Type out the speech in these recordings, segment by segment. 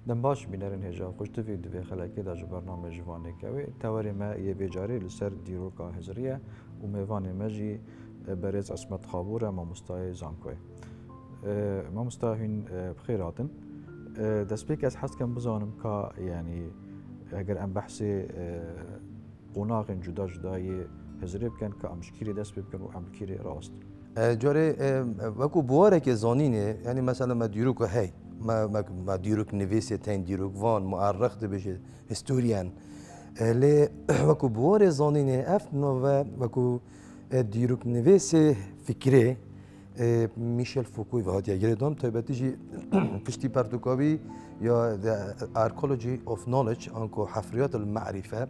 دم باش بینرین هجا خوشت وی دوی خلاکی دا جو برنامه جوانه کوي توری ما یه بیجاری لسر دیروکا هزریه و میوان مجی برز اسمت خابوره ما مستای زانکوی ما مستاهین بخیراتن دست پیک از حس کم بزانم که یعنی اگر ام بحثی قناق جدا جدای هزری بکن که امشکری دست بکن و امشکری راست جاره وکو بواره که زانینه یعنی مثلا ما دیروک هی ما دیروک نویسه تین دیروک وان معرخ ده بشه هستوریان لی وکو بواره زانینه اف نو وکو دیروک نویسه فکره میشل فوکوی و هاتیه گردم تایبتی جی پشتی پرتوکاوی یا the archaeology of knowledge انکو حفریات المعرفة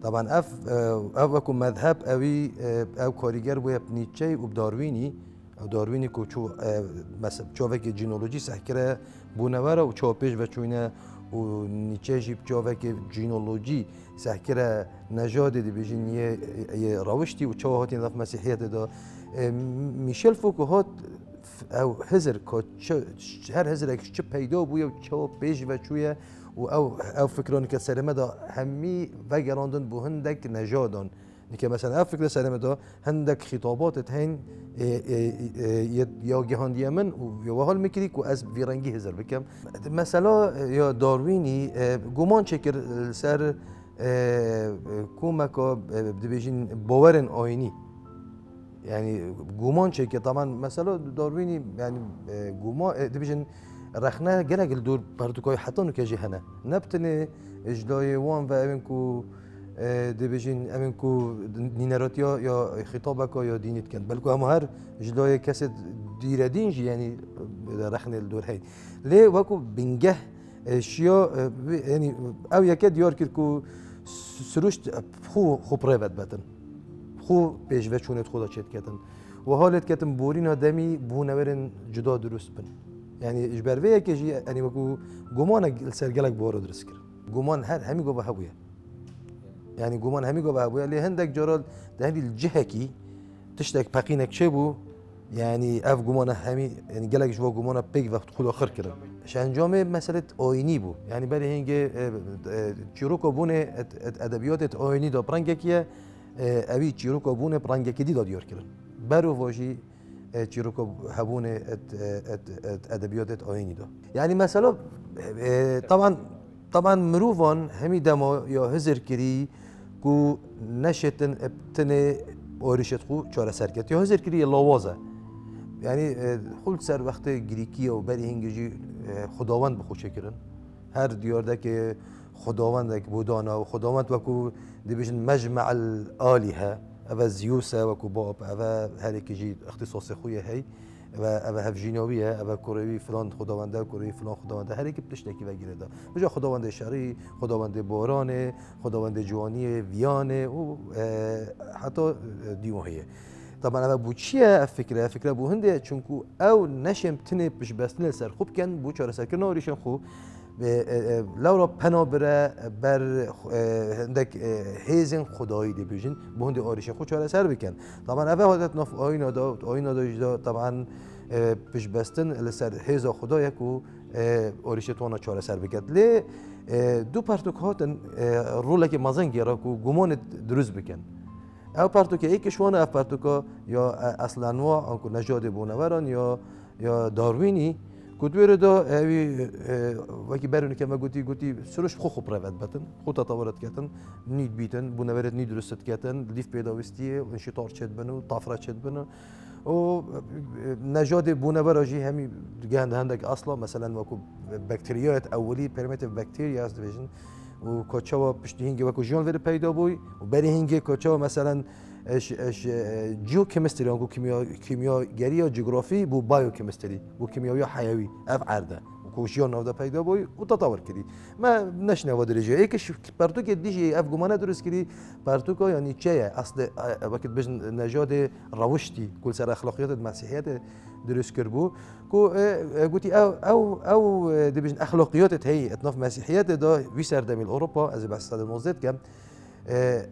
طبعا اف وكو مذهب او کارگر بو نیچه و داروینی او داروینی کو چو مثلا چوک جینولوژی سحکره بونوره و چو پیش و چونه و نیچه جیب چوک جینولوژی سحکره نجاد دی بیجین یه روشتی و چو هاتی نف مسیحیت دا میشل فوکو هات او هزر که هر هزر که پیدا بوده و چه پیش و چویه و او فکرانی که سرمه دا همی وگراندن بو هندک نجادان که مثلا او فکر سرمه دا هندک خطابات هین یا گهاندیه من و یا حال میکردی که از ویرنگی هزر بکم مثلا یا داروینی گمان چکر سر کومکا بدبیجین باورن آینی يعني جومان شيء طبعا مثلا دارويني يعني جوما ديفيجن رخنا جلق الدور بردوكاي حتى نكاجي هنا نبتني اجلاي وان و امنكو ديفيجن امنكو نينراتيا يا خطابك يا دينت كان بلكو هم هر اجلاي كاسد ديردينجي يعني رخنا الدور هاي ليه وكو بنجه اشياء يعني او يكاد ياركركو سروشت خو برايفت باتن خو پیشوه چونت خدا چت کتن و حالت کتن بورین آدمی بونورن جدا درست بن یعنی اجبرویه که جی یعنی وکو گمان سرگلک بارو درست کرد گمان هر همی گو به هویه یعنی گمان همی گو به هویه لی هندک جرال دهلی الجهه کی تشتک پقینک چه بو یعنی اف گمان همی یعنی گلک جوا گمان پیگ وقت خود آخر کردن انجام مسئله آینی بو یعنی برای هنگه چیروکو بونه ادبیات آینی دا پرنگه کیه اوی چیروکا بونه پرنگه کدی داد یار کردن برو واجی چیروکا هبونه ادبیات آینی دا یعنی مثلا طبعا مروفان همی دما یا هزر کری کو نشتن ابتنه آرشت خو چاره سرکت یا هزر کری لاوازه یعنی خود سر وقت گریکی و بری هنگجی خداوند بخوشه کردن هر دیارده که خداوند که بودانا و خداوند وکو دیبیشن مجمع الآلهة أبا زيوسا وكو باب أبا هذيك يجي اختصاص خويا هي أبا هفجينوية أبا كوريوي فلان خداونده كوريوي فلان خداونده هذيك بتشتكي وغيره ده بجا خداونده شرعي خداونده بارانه خداونده جواني ويانه و حتى ديوهيه طبعا أبا بوچيه فكره بو هنده چونكو او نشم تنه بش بسنه سر خوب كان بو چاره سر كنا وريشن خو لورا پناه بره بر هندک هیزن خدایی دی بیشین به هندی آریش خود چاره سر بکن طبعا اول حالت نف آینا دا طبعا پیش بستن لسر هیز خدایی کو آریش توانا چاره سر بکن لی دو پرتوک هاتن روله که مازن گیرا کو گمان درست بکن او پرتوک ایکش وانه اف پرتوکا یا اصلا نوع آنکو نجاد بونوران یا داروینی کدوم دا اوی وقتی برونی که ما گویی سرش خوب روید باتن خود تطورات کردن نید بیتن بونورد نید درست کردن لیف پیدا وستیه انشطار چد بنو طافرات چد بنو و نجاد بونوراجی همی گند هندک اصلا مثلا وکو بکتریات اولی پرمیتیو بکتریا است دیجن و کوچه پشتی هنگی وکو جان ور پیدا بوی و بری هنگی کوچه مثلا اش جیو کیمستری آنکو کیمیاگری یا جغرافی بو بایو کیمستری بو کیمیایی حیوی اف عرده کوشیان نودا پیدا بوی و تطور کردی ما نشنه و درجه ایکش پرتو که دیجی اف گمانه درست کردی پرتو که یعنی چیه اصل وقت بج نجاد روشتی کل سر اخلاقیات مسیحیت درست کرد کو گویی او دی بج اخلاقیات هی اتناف مسیحیت دا وی سر دمیل اروپا از بس 19 کم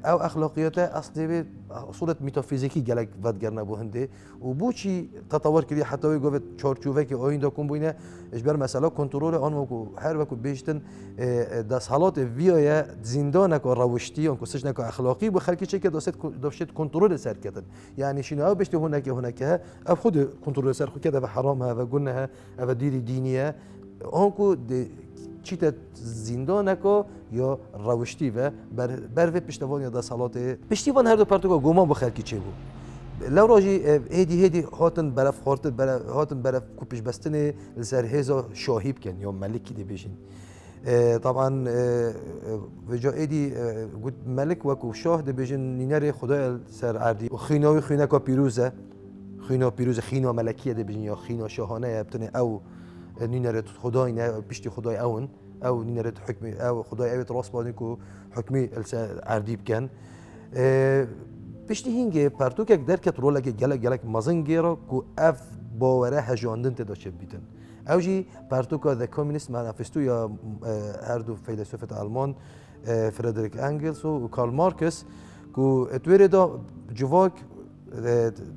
او اخلاقیات اصلی به اصولت متافیزیکی گلک ودگرنا بو هنده و بو چی تطور کردی حتی وی گفت چارچوبه که آینده کن بوینه اجبر مثلا کنترل آن وکو هر وکو بیشتن دست حالات ویای زندان که روشتی آن کسش نکو اخلاقی بو خلکی چه که داشت کنترل سر کردن یعنی شنو او بیشتر هناك اب خود کنترل سر خود کده و حرامها و گنها و دیر دینیه آنکو چیت زندان کو یا روشتی و بر پشتوان یا دستالات پشتیوان هر دو پرتوگا گمان با خلکی چه بود لو راجی هدی هاتن برف خورت هاتن برف کوپش بستن لسر هزا شاهی بکن یا ملکی دی بیشین طبعا وجا ایدی قلت ملك وكو شاه دی بیشین نینر خدای سر عردی و خینا کا پیروزه خینا ملکیه دی بیشین یا خینا شاهانه ابتنه او نینرت خدای نه پشتی خدای اون او نینرت حکمی او خدای اوت راست بانی کو حکمی عردی بکن پشتی هینگه پرتوک درکت رول که گلک مزنگیرا کو اف باوره هجاندن تداشه بیتن اوجی پرتوکا The Communist Manifesto یا هر دو فیلسوف آلمان فردریک انگلز و کارل مارکس کو اتوره دا جواک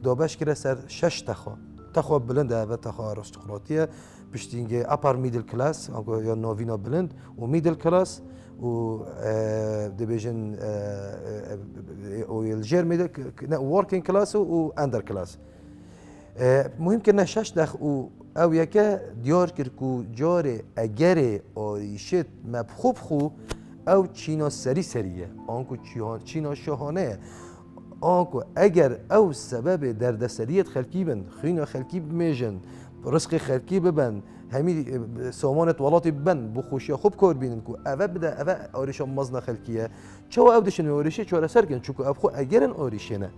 دابش کرده سر 6 تخوا بلنده و تخوا آرستقراطیه پشتینگه اپر میدل کلاس یا ناوینا بلند و میدل کلاس و دیویژن و الجر میدل ورکینگ کلاس و اندر کلاس مهم که نشش دخ او یکه دیار کرد که جار اگر آریشت مبخوب خو او چینا سریه آنکو چینا شاهانه آنکو اگر او سبب دردسریت خلکی بند خینا خلکی بمیجن رزق خلکی ببند همی سامانت ولاتی بند بخوشی خوب کار بینن که اوه بده اوه آریشا مزنا خلکیه چه او دشن آریشه چاره سر کن چون که اب خو اگرن آریشه نه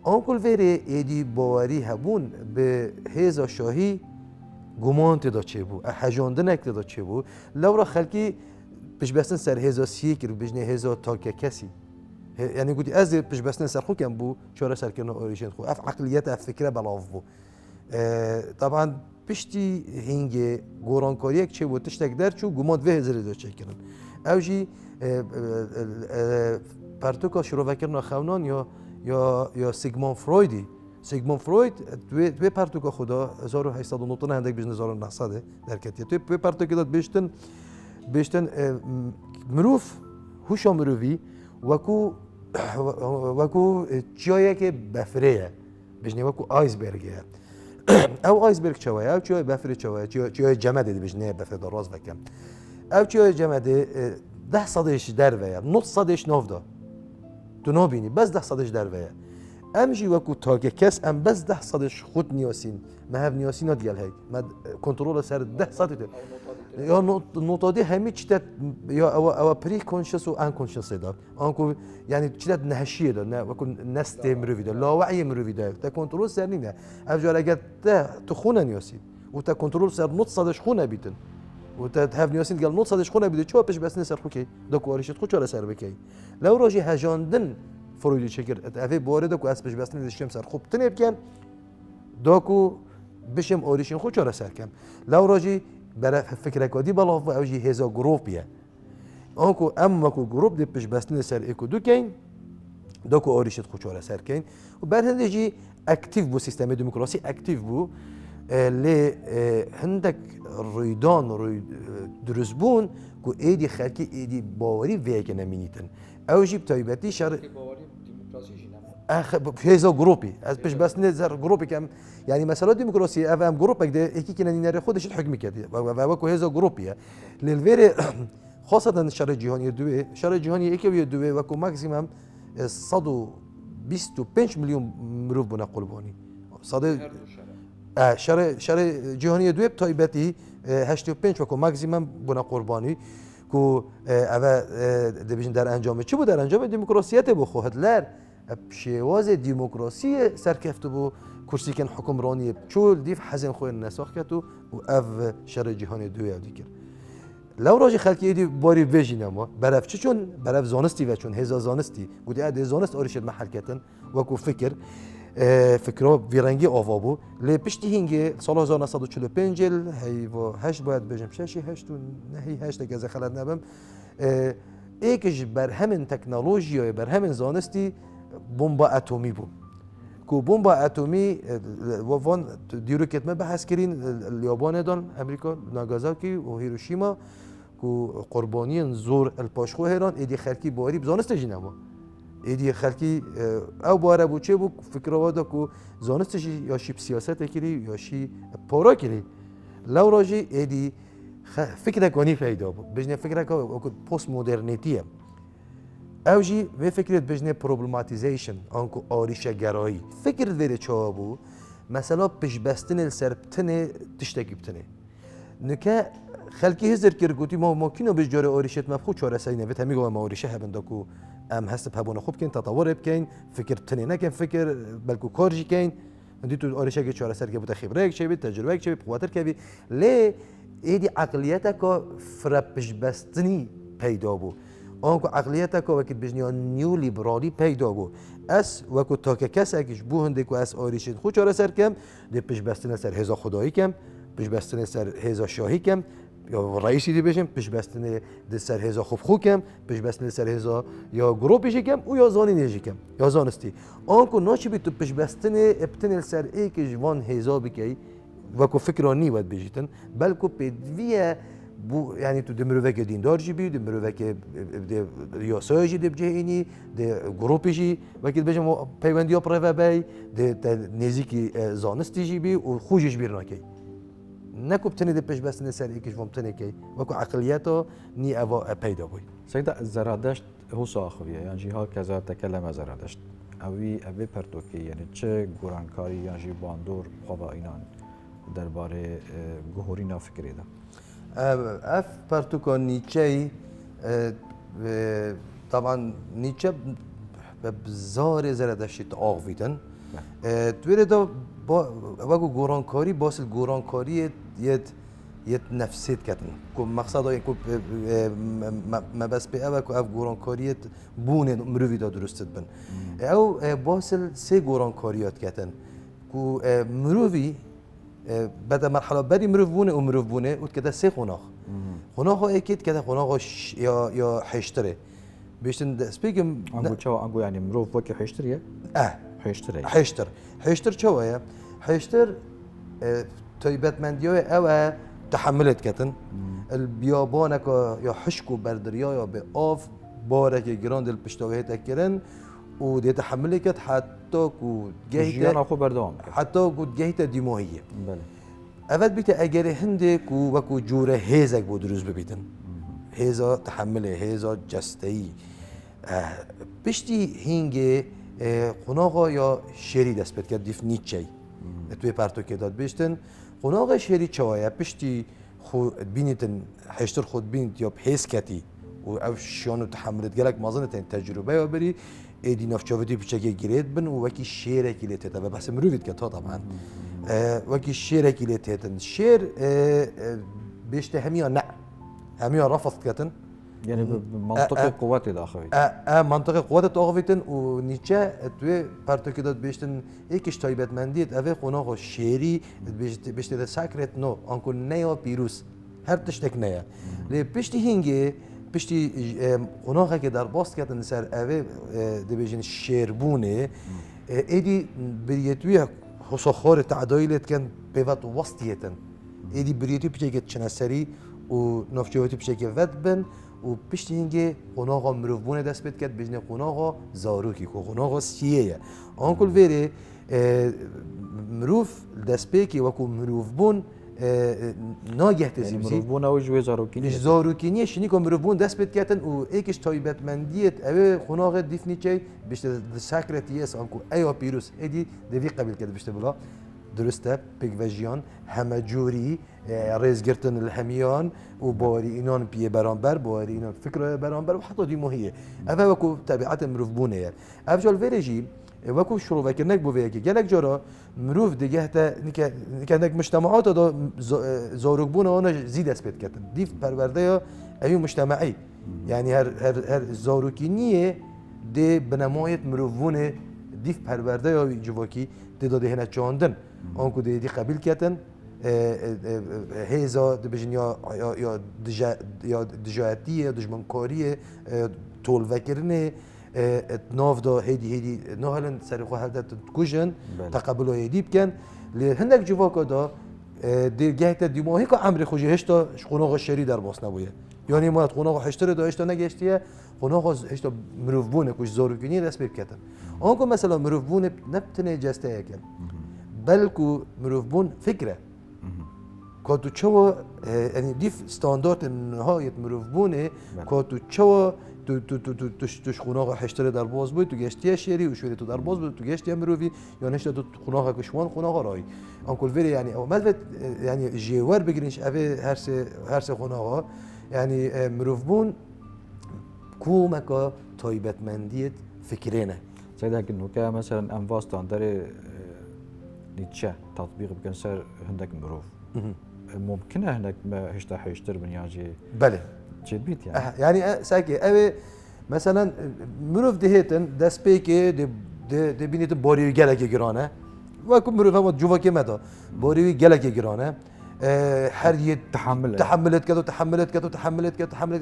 آنکل ویره ایدی باوری هبون به هزا شاهی گمان تدا چه بو حجانده نکته دا چه بو لورا خلکی پیش بستن سر هزا سیه کرد بجنه هزا تاکه کسی یعنی گویی از پیش بستن سر خو کم بو چاره سر کردن آریشن خو اف عقلیت اف فکره بلاف بو طبعا پشتی هنگ گورانکاری چه بود تشتک در چو گمان و هزار دا چه کردن اوجی پرتوکا شروع کردن خونان یا سیگموند فروید توی پرتوکا خدا 1809 هندک بیشتر 1900 در کتیه توی پرتوکا داد بیشتر مروف هوشا مروی وکو چیایی که بفریه بیشتر وکو آیسبرگه او آیسبرگ چواه او چیای بفری چواه چیای جمده دی بیشتر نه بفر دراز وکم او چیای جمده 10 صدش در ویا 9 صدش نافدا تو نبینی بس 10 صدش در ویا امجی وکو تاگه کس ام بس 10 صدش خود نیاسین مهب نیاسین دیال هی ما کنترل سر 10 صد یا نوتادی همی چیت یا او پری کانشس و ان کانشس دا آنکو یعنی چیت نهشیه دا نه وکو نست مروی دا لاوعی مروی دا تا کنترل سر نینه افجار اگر تو خونه نیاسین و تا کنترل سر 9 صدش خونه بیتن و تا هف نیاسین دیال 9 صدش خونه بیده چه پیش بس نسر خو کی دا کوارشت خو چاله سر بکی لو راجی هجاندن فرویدی چکر افی بارده کو اس پیش بس نشم سر خوب تنه بکن داکو بشم اوریشن خو چاله سر کم لو راجی برای فکر کردی بالا و اوجی هزا گروپیه آنکو اما کو گروپ دی پیش بس سر اکو دو کین داکو آریشت خو چاله سر کین و برهندجی اکتیو بو سیستم دموکراسی اکتیو بو لی هندک روی درزبون کو ایدی خلکی ایدی باوری ویگه نمینیتن اوجی بتایبتی شر هزا گروپی از پیش بس نظر گروپی کم یعنی مثلا دموکراسی افهم گروپی ده یکی که نینره خودش حکم کرده و کو هزا گروپیه للویر خاصه شر جهانی دوه شر جهانی یکی و دوه و کو ماکسیمم 125 میلیون مرو بنا قلبانی شر جهانی دوه تایبتی 85 و کو ماکسیمم بنا قربانی کو اول دیویژن در انجام چی بود در انجام دموکراسیت بو خو هتلر شواز دموکراسی سرکفت بو کرسی کن حکمرانی چول دیف حزن خوی نساخ کتو و اف شر جهانی دوی دیگر لو راجی خلکی ایدی باری ویژین اما برف چون برف زانستی و چون هزا زانستی بودی عده زانست آریشت محل کتن وکو فکر ویرنگی آوا بو لی پشتی هنگه سال 1945 هی و هشت باید بجم ششی هشت و نهی هشت که از خلط نبم ایکش بر همین تکنولوژی بر همین زانستی بمب اتمی بود کو بمب اتمی وان دیرو کتمه بحث کردین الیابان دان امریکا ناگازاکی و هیروشیما کو قربانیان زور الپاشخو هران ایدی خلکی باری بزانست جنبا ایدی خلکی او باره بو چه بو فکر وادا کو زانستش یا شی سیاست کری یا شی پورا کری لو راجی ایدی فکر کنی پیدا بود بجنه فکر که پست مدرنیتیه اوجی و فکرت بجنه پروبلماتیزیشن آنکو آریشه گرایی فکرت ویره چه بو مثلا پیش بستن السربتنه تشتکی بتنه نکه خلکی هزار کرگوتی ما کینو بجاره آریشت مفخو چهار سینه و تمی گویم آریشه هبنده کو ام هست بهبونه خوب کن تطور بکن فکر تنه نکن فکر بلکو کارجی کن دی تو آریشه که چهار سر که بوده خبره که بید تجربه که بید قوتر که بید لی ایدی عقلیت که فرپش بستنی پیدا بو آنکو عقلیت که وقت بجنیا نیو لیبرالی پیدا بو اس وقت تا که کس اگش بو هنده که اس آریشت خود چهار سر کم دی پیش بستن سر هزا خدایی کم پیش بستن سر هزا شاهی کم یا رئیسی دی بشیم پیش بستن سر هزا خوب خو کم پیش بستن سر هزا یا گروپیشی کم او یا زانی نیجی کم یا زانستی آنکو ناشی بی تو پیش بستن ابتن سر ای که جوان هزا بکی وکو فکرانی باید بجیتن بلکو پیدویه بو یعنی تو دمروه که دیندار جی بی دمروه که ریاسای جی دی بجه اینی دی گروپی جی وکیل بجم پیوندی ها پروه بی دی نزیکی زانستی جی بی و خوشش بیر ناکی نکوب تنی دی پیش بستن سر ایکش وام تنی کی وکو عقلیتا نی اوا پیدا بوی سيدا زرادشت هو صاخبية يعني جي هكذا تكلم زرادشت أبي پرتوكي يعني چه گورانكاري يعني جي باندور خواهينان درباره گهورينا فكري ده اف پرتوكا نيتشه طبعا نيتشه ببزار زرادشت آغويدن تويره دا وگو گورانکاری باس گورانکاری یه نفسیت کردن که مقصد هایی که مبس به اوه که اف گورانکاریت بونه مروی دا درستت بن او باسل سه گورانکاریات کردن که مروی بعد مرحله بعدی مروف بونه و مروف بونه اوت کده سه خوناخ خوناخ ها اکید کده خوناخ یا حشتره بیشتن دست بگم انگو يعني مروف وكي حشتريه حشتر چوه حشتر تایبتمندیای اوه تحملت کتن البیابانه که یا حشک و بردریا یا به آف باره که گران دل پشتاوه تکرن و دی تحمل کت حتی که جیانا خو بردوام حتی که گهیت دیماهیه بله اول بیت اگر هنده که وکو جوره هیزک بود روز ببیتن هیزا تحمله هیزا جستهی پشتی هنگه قناغا یا شری دست بید کرد دیف نیچه توی پرتوکه داد بیشتن قناغا شری چوایه پشتی خود بینیتن حشتر خود بینید یا حس کتی و او شیانو تحملت گلک مازنتن تجربه یا بری ایدی نفچاویدی پیچه گیرید بن و وکی شیره کی لیتید و بحث مروید که تا طبعا وکی شیره کی لیتیدن شیر بیشتر همیا نه همیا رفض کتن يعني منطقة قوات الأخوي منطقة قوات الأخويتن و نيتشه توی پرتوكي داد بيشتن ایکش تایبتمندیت اوه قناغ شیری بيشت ده ساكرت نو انكو نيا بيروس هر تشتك نيا لی پشتی هنگه پشتی قناغه که در باست کردن سر اوه ده بيجن شیربونه ایدی بریتوی حساخار تعدایلت کن پیوت وسطیتن ایدی بریتوی پیچه که چنسری و نفچویتی پیچه که ود بن و پشت اینکه قناغا مروف بونه دست بید کرد بجنه قناغا زاروکی که قناغا سیه آنکل ویره مروف دست بیکی وکو مروف بون ناگه تزیبزی يعني مروف بون او جوی زاروکینی زاروکینیه شنی که مروف بون دست بید کردن و ایکش تایبتمندیت اوه قناغا دیفنی چی بشته ساکرتیس آنکو ایا پیروس ایدی دوی قبل کرد بشته بلا درسته پیگوژیان همه جوری ریزگرتن الهمیان و باری اینان پیه برانبر باری اینان فکر برانبر و حتی دیموهیه اوه وکو طبیعت مروف بونه افجال ویرجی وکو شروع وکرنک بویه که گلک جارا مروف دیگه تا نکنک مجتمعات دا زاروک بونه آنها زید اسپید کردن دیف پرورده یا اوی مجتمعی یعنی هر زاروکی نیه دی بنمایت مروف بونه دیف پرورده یا جواکی دی داده هنه چاندن آنکو دی قبیل کردن هیزا دبیجن یا دجایتیه دجمنکاریه طول وکرنه ناف دا هیدی نهالن سر خو هلدت کجن تقبل هیدی بکن لی هندک جواکا دا دیر گهت دیماهی که عمر خوشی هشتا خوناغ شری در باس نبویه یعنی ما خوناغ هشتر دا هشتا نگشتیه خوناغ هشتا مروفبونه کش زاروکنی رسم بکتن آنکه مثلا مروفبونه نبتنه جسته یکن بلکو مروفبون فکره که تو چوا یعنی دیف استاندارد نهایت مروفبونه که تو چوا توش خوناغ هشتر در باز بود تو گشتیه شری و شوری تو در باز بود تو گشتیه مروفی یا نشته تو خوناغ کشوان خوناغ رای آنکل ویری یعنی اومد یعنی جیوار بگیرینش اوه هر سه خوناغ یعنی مروفبون کومکا تایبتمندیت فکرینه سيدا كنوكا مثلا انفاستان داري نيتشه تطبيق بكن سر هندك مروف ممكن هندك ما هشتا حيشتر بنياجي بله جد بيت يعني يعني ساكي اوي مثلا مروف دهيتن دست بيكي دي بينيت بوريوي گلك گرانه وكم مروف هم جوا كي مدا بوريوي گلك گرانه هر يه تحملت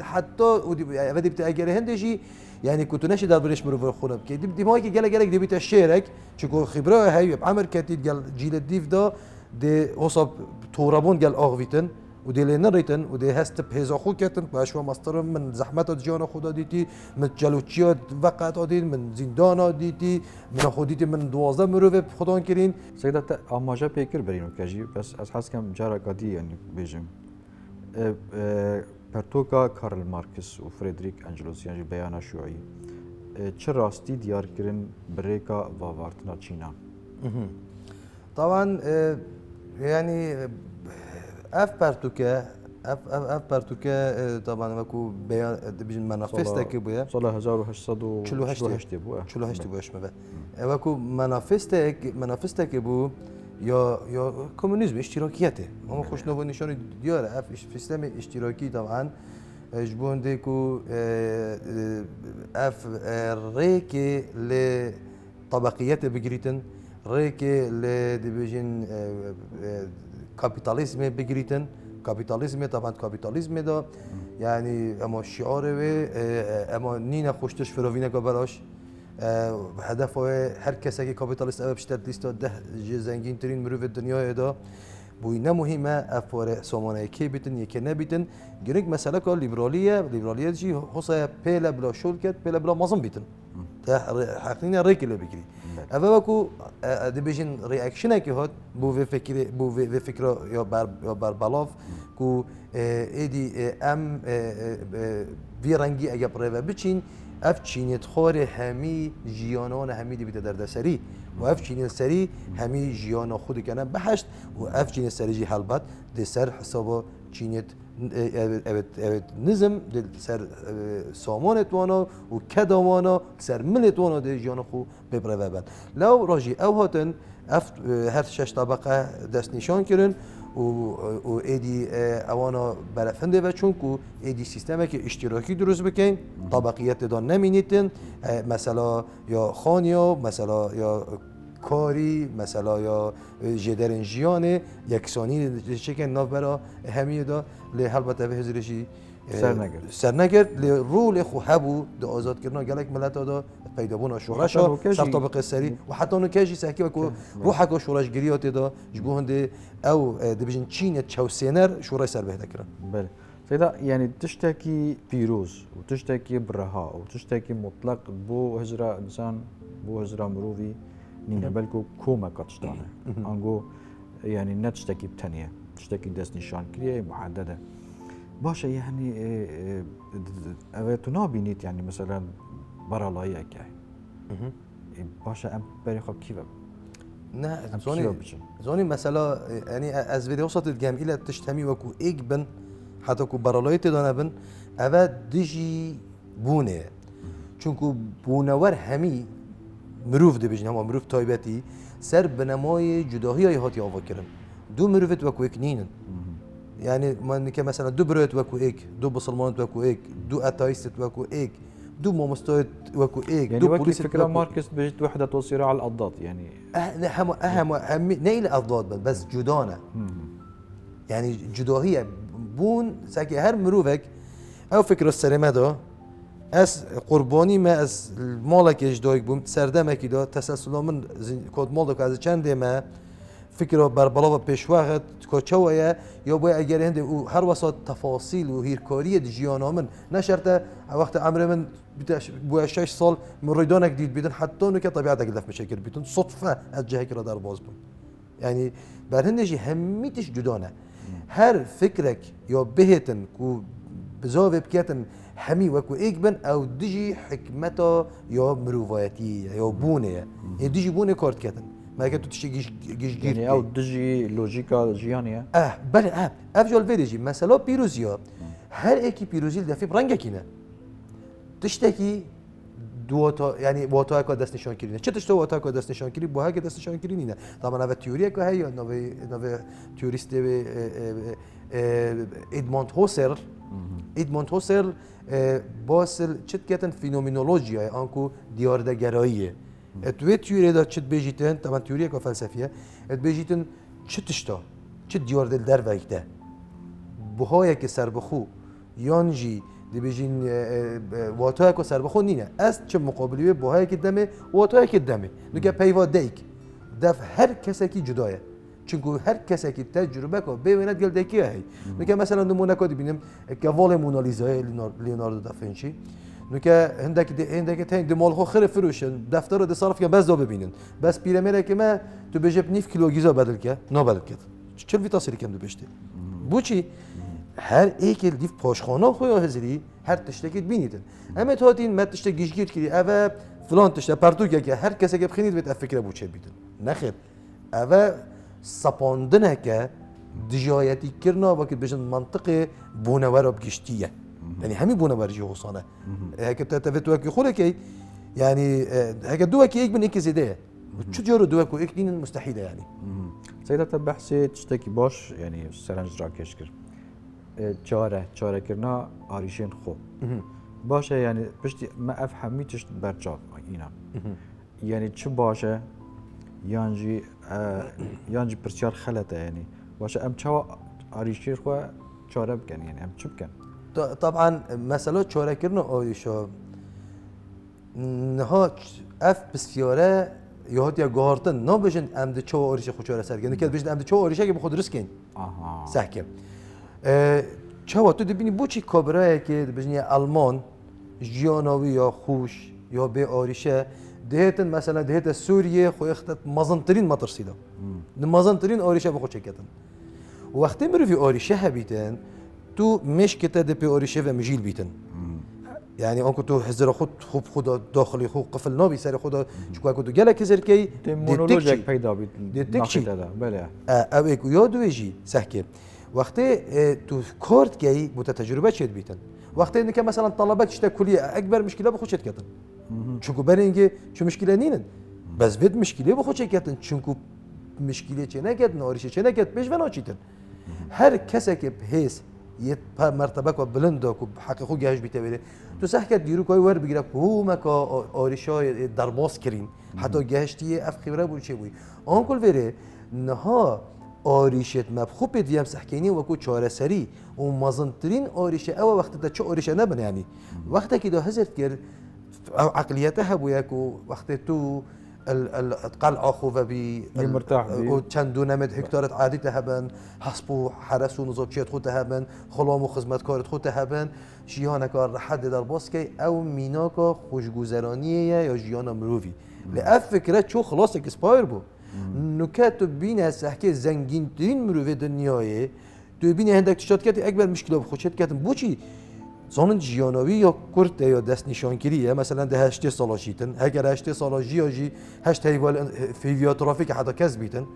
حتى ودي بتاع اجر هندشي يعني كنت ناشي دار بريش مروف خونم كي دي ما كي گلك دي بتاع الشارك چكو خبره هي عمر كتيت قال جيل الديف دا دي وصب تورابون قال اغويتن ودي لين ريتن ودي هست بهزا خو كتن باش ماستر من زحمات جيانا خدا ديتي من جلوچيات وقت ديت من زندانا ديتي من خوديتي من 12 مروف خدان كرين سيدا اماجا بيكر برينو كاجي بس از حس كم جارا قدي يعني بيجم برتوكا كارل ماركس وفريدريك انجلوس يعني بيانا شيوعي چه راستي ديار كرن بريكا ووارتنا چينا طبعا يعني اف برتوكا طبعا ماكو بيان بيجن منافستك بويا صار 1808 بو 48 ما ماكو منافستك بو یا کمونیسم اشتراکیته اما خوشنوا نشان دیاره اف سیستم اشتراکی طبعا جبونده کو اف ریکی ل طبقیت بگریتن ریکی ل دیویژن کاپیتالیسم بگریتن کاپیتالیسم طبعا کاپیتالیسم دا یعنی اما شعاره و اما نینه خوشتش فراوینه که براش هدف هر کسی که کاپیتالیست او بشتر لیست 10 زنگین ترین مروف دنیا دا بوینه مهمه افوار سامانه کی بیتن یکی نبیتن گرنگ مسئله که لیبرالیه جی حسای پیله بلا شول کرد پیله بلا مازن بیتن تا حقیقی ریکی لی بگیری اول وکو دیبیجن ریاکشنه که هات بو فکر یا بر بلاف کو ایدی ام وی رنگی اگه پرو بچین اف چینیت خور همی جیانان همی دیبیده در دسری و اف چینیت سری همی جیانا خود کنه بهشت و اف چینیت سری جی حلبت دی سر حسابا چینیت نظم دی سر سامانت وانا و کدامانا سر ملت وانا دی جیانا خو ببره ببن لو راجی او هاتن اف هر شش طبقه دست نشان کرن و ایدی اوانا برفنده و چون که ایدی سیستمی که اشتراکی درست بکن طبقیت دان نمینیتن مثلا یا خانیا مثلا یا کاری مثلا یا جدرن جیانه یکسانی چکن ناف برا همیه دا لی البته به هزرشی سر نگرد لی رول خو هبو دا آزاد کردن گلک ملت دا پیدا بونا شورشا سر طبقه سری و حتی اونو کجی ساکی و که روحه که شورش گریاتی دا جبوهنده او دبیجن چین چوسینر شورش سر بهده کرن بله سيدا يعني تشتكي بيروز وتشتكي برها وتشتكي مطلق بو هجرة إنسان بو هجرة مروفي نينا بلكو كوما كاتشتانه أنجو يعني نتشتكي بتانية تشتكي دست نشان كلية محددة باشا يعني أبتو نابينيت يعني مثلا برا لايا كاي باشا أم بريخو كيف نه زوني مثلا يعني از فيديو وصلت الجامعة تشتمي وكو إيج بن حتی کو برالايت دانه بن اوه دیجی بونه چونکو بونور همی مروف دی بجن هم مروف تایبتی سر بنمای جداهی هاتی آوا کرن دو مروفت وکو ایک نینن یعنی من که مثلا دو بروت وکو ایک دو بسلمانت وکو ایک دو اتایست وکو ایک دو مامستايت وكو ايك يعني دو بوليس فكرة ماركس بجت وحدة والصراع على الأضداد يعني أهم نيل الأضداد بس جدانة يعني جداهية بون ساكي هر مروفك او فكرة السلامة دا از قربانی ما از مالک اجدایک بوم سردمکی دا تسلسل من کد مال دو از چند ما فکر بر بالا پیش وقت کوچویه یا باید اگر هنده او هر وسط تفاصیل و هیرکاری جیانا من نشرته وقت عمر من باید 6 سال مریدانک دید بیدن حتی نو که طبیعت اگلف مشکل بیدن صدفه از جهه را در باز بود يعني برهندشي هميتش جدانه هر فكرك يا بهتن كو بزاوية بكاتن همي وكو ايكبن او دجي حكمتا يا مروفاتية يا بونه يعني دجي بونه كارت كاتن ما كاتو تشي جيش يعني او دجي لوجيكا جيانية بله افجال فيديجي مثلا بيروزيا هر ايكي بيروزي دفي برنگا كينا تشتكي دوتا يعني واتا که دست نشان کردن چه تشت واتا که دست نشان کردی با که دست نشان کردی نه طبعا اوه تئوری که هی نوه تئوریست ادموند هوسرل باسل چت کتن فینومنولوژیا آنکو دیاردگراییه اتوه تئوری دا چت بیجیتن طبعا تئوری که فلسفیه ات بیجیتن چه تشتا چه دیاردل در وقته بهای که سر بخو یانجی دی بيجين واتای کو سر بخون نینه از چه مقابلی با های که دمه واتای که دمه نگه پیوا دیک دف هر کسی کی جدایه چونکو هر کسی کی تجربه کو ببیند گل دکی هی نگه مثلا نمونه کدی بینم که وال مونالیزا لیوناردو دافنچی نگه هندکی تین دمال خو خیر فروشن دفتر رو صرف که بس دو ببینن بس پیرامید که ما تو بجب 9 کیلو گیزا بدل که نه بدل کرد چه وی تاثیر کم دو بشته بو چی هر ایکل دیف پاشخانه خویا هزری هر تشتکیت بینیدن اما تاتین مت تشت گیجگیر کردی اوه فلان تشت پرتوک که هر کسی که بخینید بیت فکر بو چه بیدن نخیر اوه سپاندنه که دجایتی کرنا وقت بجن منطقه بونوار بگشتیه يعني همي بونا برجي غصانه هيك تتفتوا كي خلك يعني هيك دوك يك من هيك زياده شو جرو دوك ويك دين مستحيله يعني سيدا تبحثي تشتكي باش يعني سرنج راكشكر چاره کرنا آریشین خوب باشه یعنی پشتی ما افهمی تشت برجاف اینا یعنی چه باشه یانجی پرسیار خلطه یعنی باشه ام چه آریشین خو چاره بکن یعنی ام چه بکن طبعا مثلا چاره کرنا آریشا نها اف بسیاره یهات یا گارتن نه بجن ام ده چه آریشه خو چاره سر کنه که بجن ام ده چه آریشه که بخود رسکن سحکم چه تو دبینی بوچی کابرایی که بجنی آلمان جیانوی یا خوش یا به آریشه دهتن مثلا دهت سوریه خو اختت مازنترین مترسیده مازنترین آریشه بخو چکتن وقتی میروی آریشه هبیتن تو مشکته ده به آریشه و مجیل بیتن يعني أنكو تو حزر خود خوب خدا داخلي خو قفل نابي سر خدا شو كو تو جلا كزر كي مونولوجيك پیدا بيت دتكشي بله او اكو يادو يجي سحكي وقتی تو کارت کی متتجربه شد بیتن وقتی اینکه مثلا طلبه کشته کلیه اکبر مشکل بخود شد کردن چونکو برای اینکه چه مشکلی نینن بس وید مشکلی بخود شد کردن چونکو مشکلی چه نکرد ناریشه چه نکرد پیش و ناچیتن هر کسی که بهیس یه مرتبه کو بلند کو حق خو گهش بیته بره تو صح کرد دیرو کوی ور بگیره کو مکا آریشای درباس کرین حتی گهشتی اف خبره بود چه بود آن کل وره نها آریشت مبخوب دیم سحکینی و کو چاره سری و مازنترین آریشه او وقت تا چه آریشه نبن يعني وقتی که دو حذف کرد عقلیته بو یکو وقتی تو القلعه خوفه بی مرتاح و چند دونمت هکتارت عادی تهبن حسبو حرس و نظامچیت خود تهبن خلام و خدمتکارت خود تهبن جیان کار حد در باس کی او مینا کا خوشگذرانیه یا جیان مروی لأف فکره چو خلاص اسپایر بو نکات بین سحکی زنگین ترین مروی دنیای تو بین هندک تشات کردی اکبر مشکل بخوشت کردن بوچی زمان جیانوی یا کرد یا دست نشانگیریه مثلا ده 8 سال شیتن اگر 8 سال جی 8 هیوال فیویا ترافیک حدا کس بیتن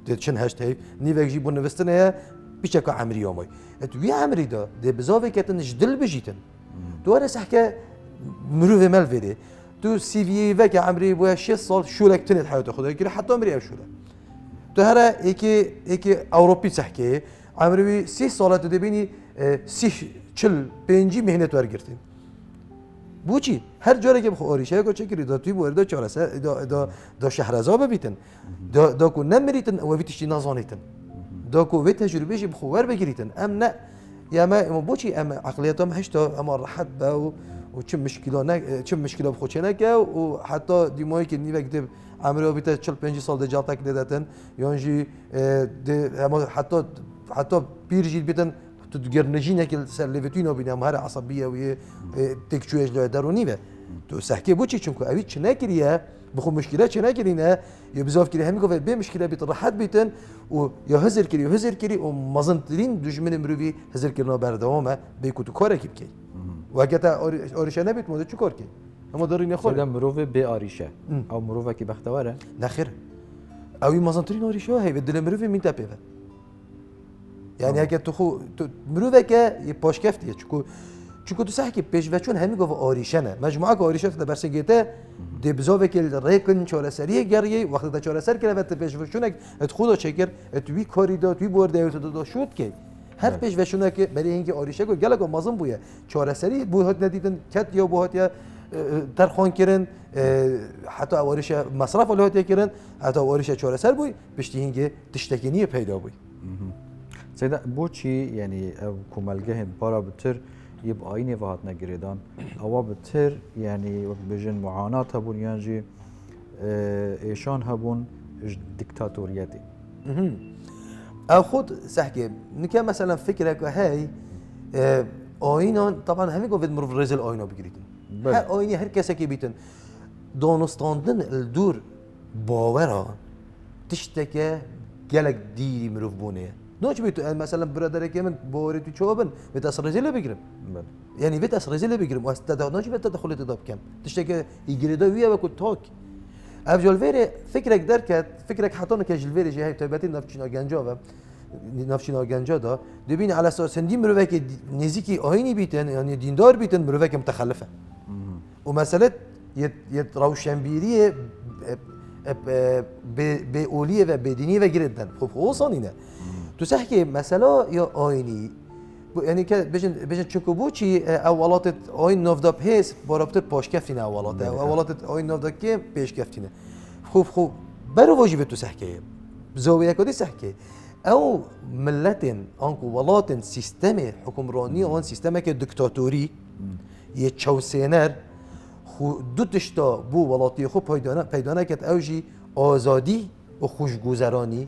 ده چن 8 هیو نیوک جی بون نوستنه بیچه که عمری آمای اتوی عمری دا ده بزاوی کتن جدل بجیتن دواره سحکه مروی مل ویده تو سی وی و که عمری بویا 6 سال شولک تنت حیات خدا گیره حتی عمری او شوله تو هر ایکی اوروپی سحکه عمری 30 سال تو دبینی 45 مهنت ورگرتین بوچی هر جایی که بخو آریشه کو چکری دا توی بورد چهار سه دا شهرزا ببیتن دا کو نمریتن و ویتشی نزانیتن داكو في تجربه جي بخوار بگیریتن ام نه یا ما بوچی ام عقلیتام هشتا اما راحت با و چه مشکل نه چه مشکل بخوچه نکه و حتی دیمایی که نیوه گده عمره بیت 45 سال ده جالتک دادن یانجی اما حتی پیر جیل بیتن تو گرنجی نکل سر لیفتوی نبینم هر عصبیه و تکچویش لای درونی به تو سحکی بوچی چون که اوی چه نکریه بخو مشکلات چه نکرینه یا بزاف کری همین گفت به مشکلات بیت راحت بیتن و یا هزر کری و مزنترین دشمن مروی هزر کرنا بردوامه بیکو تو کار کی بکی و اگه تا آریشه نبیت مود چه کار کی اما داری نخوره سیدم مروه به آریشه او مروه کی بختواره نخیر اوی مزنترین آریشه هی به دل مروی مین تپه یعنی اگه تو خو تو مروه که یه پاشکفتیه چون تو سحکی پیش و چون همین گفت آریشه نه مجموعه آریشه تا برسگیته دبزاوه که ریکن چهار سریه گریه وقتی تا چهار سر کردن پیش و چون ات خدا چکر توی کاری داد توی برده تو داد شد که هر پیش و چون که برای اینکه آریشه گفت گله مازن بویه چهار سری بوهات ندیدن کت یا بوهات یا در خان کردن حتی آریشه مصرف الهات کردن حتی آریشه چهار سر بوی پشتی اینکه تشتکینی پیدا بوی سیدا بوچی یعنی کوملگه هند بارا بتر يب آینه وهات نگریدان اوا بتر یعنی وقت بجن معانات هبون یعنی ایشان هبون دیکتاتوریتی او خود سحكي نكا مثلا فكرك هاي آینان طبعا همین گفت مروف رزل آینا بگیریدن هر آینی هر کسی که بیتن دانستاندن الدور باورا تشتكه گلک دیری مروف بونه نوچ بیتو مثلا برادر که من باوری تو چوبن بتاس رزل بگیرم يعني بتاس رزل بگیرم واستدا نوچ بتا دخلت داب کم تشتكه يجريدا ويا بكو توك افجلفيري فكرك دركت فكرك حطونا كجلفيري جهه تباتي نفچنا گنجا نفچنا گنجا دا دبين على اساس هندي مروك نزيكي آيني بيتن يعني ديندار بيتن مروك متخلفه ومساله روشنبيري بأولية و بدينية و جدا خب هو صانينه تو سحكي مسألة يا آيني يعني بجن چکوبوچی اولات آین نفدا پیس برابطه پاش کفتینه اولات آین نفدا که پیش کفتینه خوب برو واجب تو سحکه زاویه کدی سحکه او ملتن آنکو ولاتن سیستم حکمرانی آن سیستم که دکتاتوری یه چوسینر خو دو تشتا بو ولاتی خوب پیدا نکرد اوجی آزادی و خوشگذرانی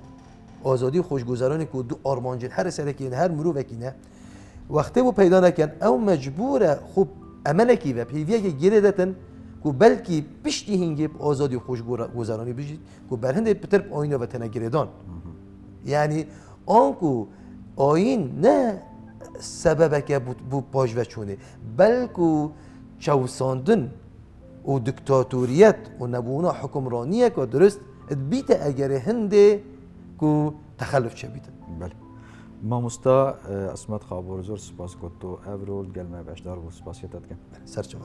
که دو آرمانجن هر سرکین هر مرو وکینه وقتی بو پیدا نکن او مجبوره خوب عملکی و پیویه که گیره داتن که بلکی پشتی هنگی آزادی و خوشگذرانی بجید که برهنده پتر آینه و تنگیردان یعنی آنکو آین نه سببه که بو پاش و چونه بلکو چوساندن و دکتاتوریت و نبونا حکمرانیه که درست بیت اگر هنده که تخلف چه بیتن بله ماموستا اسمت خابور زور سپاس کتو ابرول گلمه باشدار و سپاسیتت کن سرچه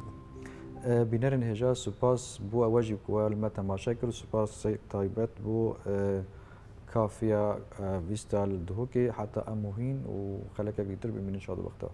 بینرین هجا سپاس بو واجب کوال ما تماشا کرد سپاس تایبت بو کافیا ویستال دهو که حتی اموهین و خلک بیتر بمینن شاد وقتا